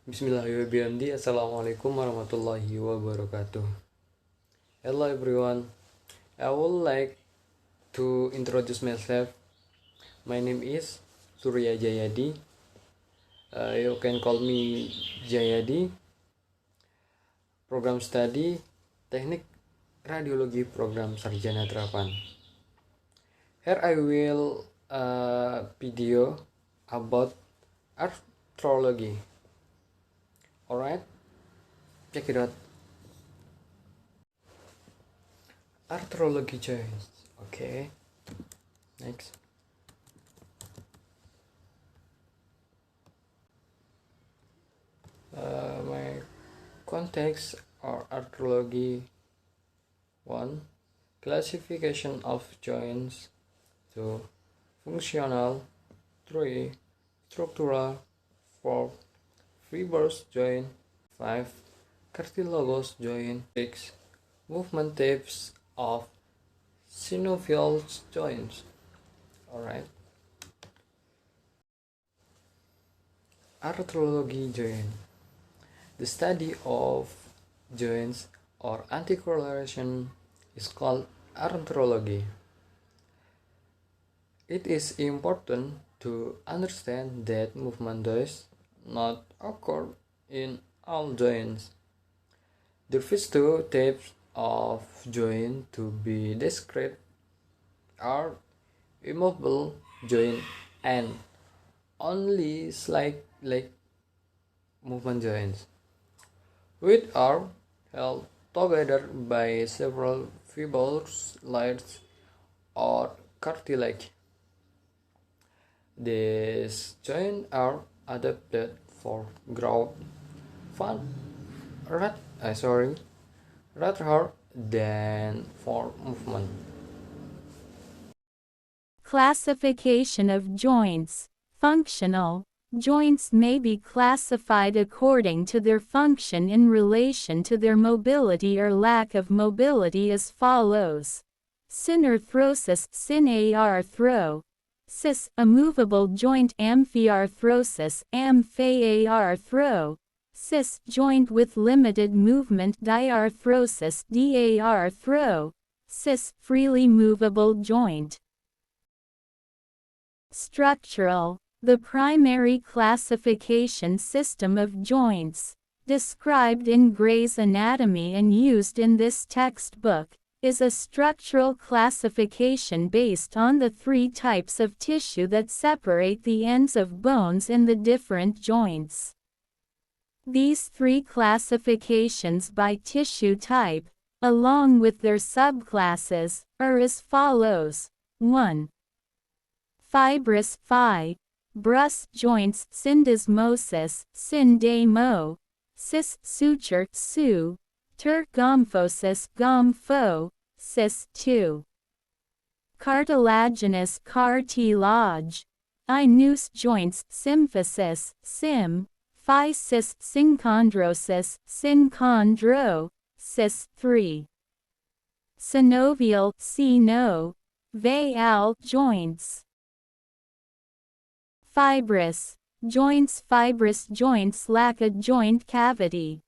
Bismillahirrahmanirrahim. Assalamualaikum warahmatullahi wabarakatuh. Hello everyone. I would like to introduce myself. My name is Surya Jayadi. You can call me Jayadi. Program study Teknik Radiologi Program Sarjana Terapan. Here I will video about arthrology. Alright, check it out. Arthrology joints. Okay, next. My context or arthrology 1. Classification of joints. 2. Functional. 3. Structural. 4. Fibrous joint. 5. Cartilaginous joint. 6. Movement types of synovial joints. Alright. Arthrology joint. The study of joints or articulation is called arthrology. It is important to understand that movement does not occur in all joints. The first two types of joint to be described are immovable joint and only slight leg movement joints, which are held together by several fibrous layers or cartilage. These joints are adapted for growth rather than for movement. Classification of joints. Functional. Joints may be classified according to their function in relation to their mobility or lack of mobility as follows. Synarthrosis, syn-arthro. Cis, a movable joint. Amphiarthrosis, amphiarthro. Cis, joint with limited movement. Diarthrosis, diarthro. Cis, freely movable joint. Structural. The primary classification system of joints, described in Gray's Anatomy and used in this textbook, is a structural classification based on the three types of tissue that separate the ends of bones in the different joints. These three classifications by tissue type, along with their subclasses, are as follows. 1. Fibrous brus joints, syndesmosis, syndemo, cis suture, su, ter gomphosis, gompho, cis 2. Cartilaginous cartilage, inus joints, symphysis, sim, phi cis, synchondrosis, synchondro, cis 3. Synovial, sino, veal joints. Fibrous joints lack a joint cavity.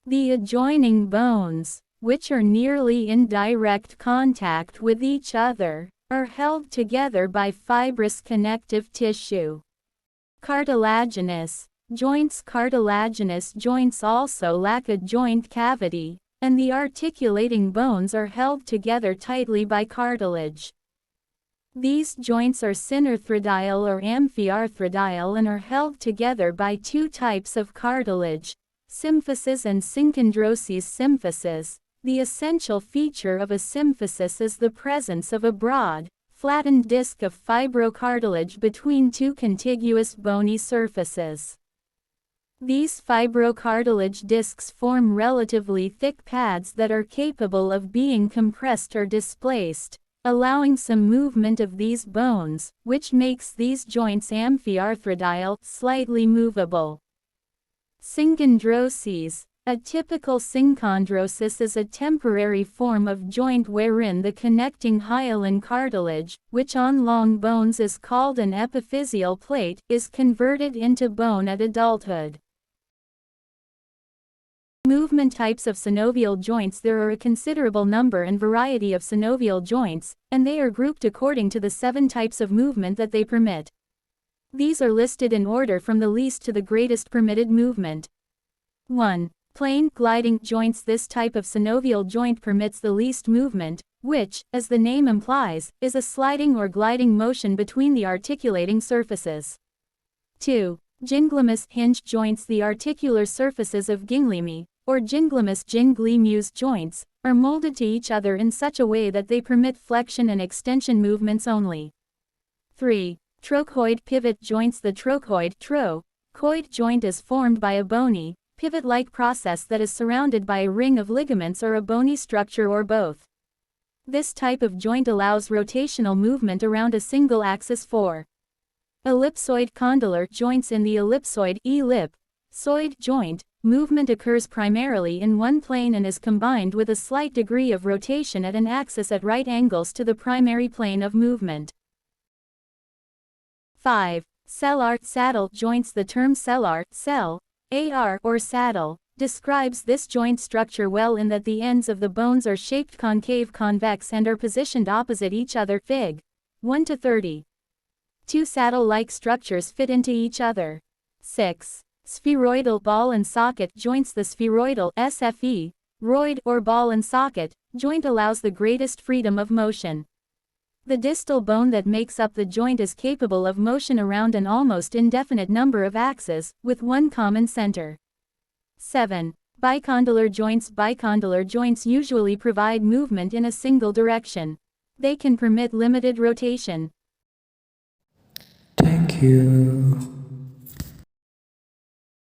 The adjoining bones, which are nearly in direct contact with each other, are held together by fibrous connective tissue. Cartilaginous joints also lack a joint cavity, and the articulating bones are held together tightly by cartilage. These joints are synarthrodile or amphiarthrodile and are held together by two types of cartilage, symphysis and synchondroses. Symphysis. The essential feature of a symphysis is the presence of a broad, flattened disc of fibrocartilage between two contiguous bony surfaces. These fibrocartilage discs form relatively thick pads that are capable of being compressed or displaced, allowing some movement of these bones, which makes these joints amphiarthrodile, slightly movable. Synchondroses. A typical synchondrosis is a temporary form of joint wherein the connecting hyaline cartilage, which on long bones is called an epiphyseal plate, is converted into bone at adulthood. Movement types of synovial joints. There are a considerable number and variety of synovial joints, and they are grouped according to the 7 types of movement that they permit. These are listed in order from the least to the greatest permitted movement. 1. Plane gliding joints. This type of synovial joint permits the least movement, which, as the name implies, is a sliding or gliding motion between the articulating surfaces. 2. Ginglymus hinge joints. The articular surfaces of ginglimi, or ginglymus joints, are molded to each other in such a way that they permit flexion and extension movements only. 3. Trochoid pivot joints. The trochoid joint is formed by a bony, pivot-like process that is surrounded by a ring of ligaments or a bony structure or both. This type of joint allows rotational movement around a single axis. 4. Ellipsoid condylar joints. In the ellipsoid joint, movement occurs primarily in one plane and is combined with a slight degree of rotation at an axis at right angles to the primary plane of movement. 5. Cellar saddle joints. The term cellar, or saddle, describes this joint structure well in that the ends of the bones are shaped concave-convex and are positioned opposite each other. Fig. 1-30. 2 saddle-like structures fit into each other. 6. Spheroidal ball and socket joints. The spheroidal roid or ball and socket joint allows the greatest freedom of motion. The distal bone that makes up the joint is capable of motion around an almost indefinite number of axes, with one common center. 7. Bicondylar joints. Bicondylar joints usually provide movement in a single direction. They can permit limited rotation. Thank you.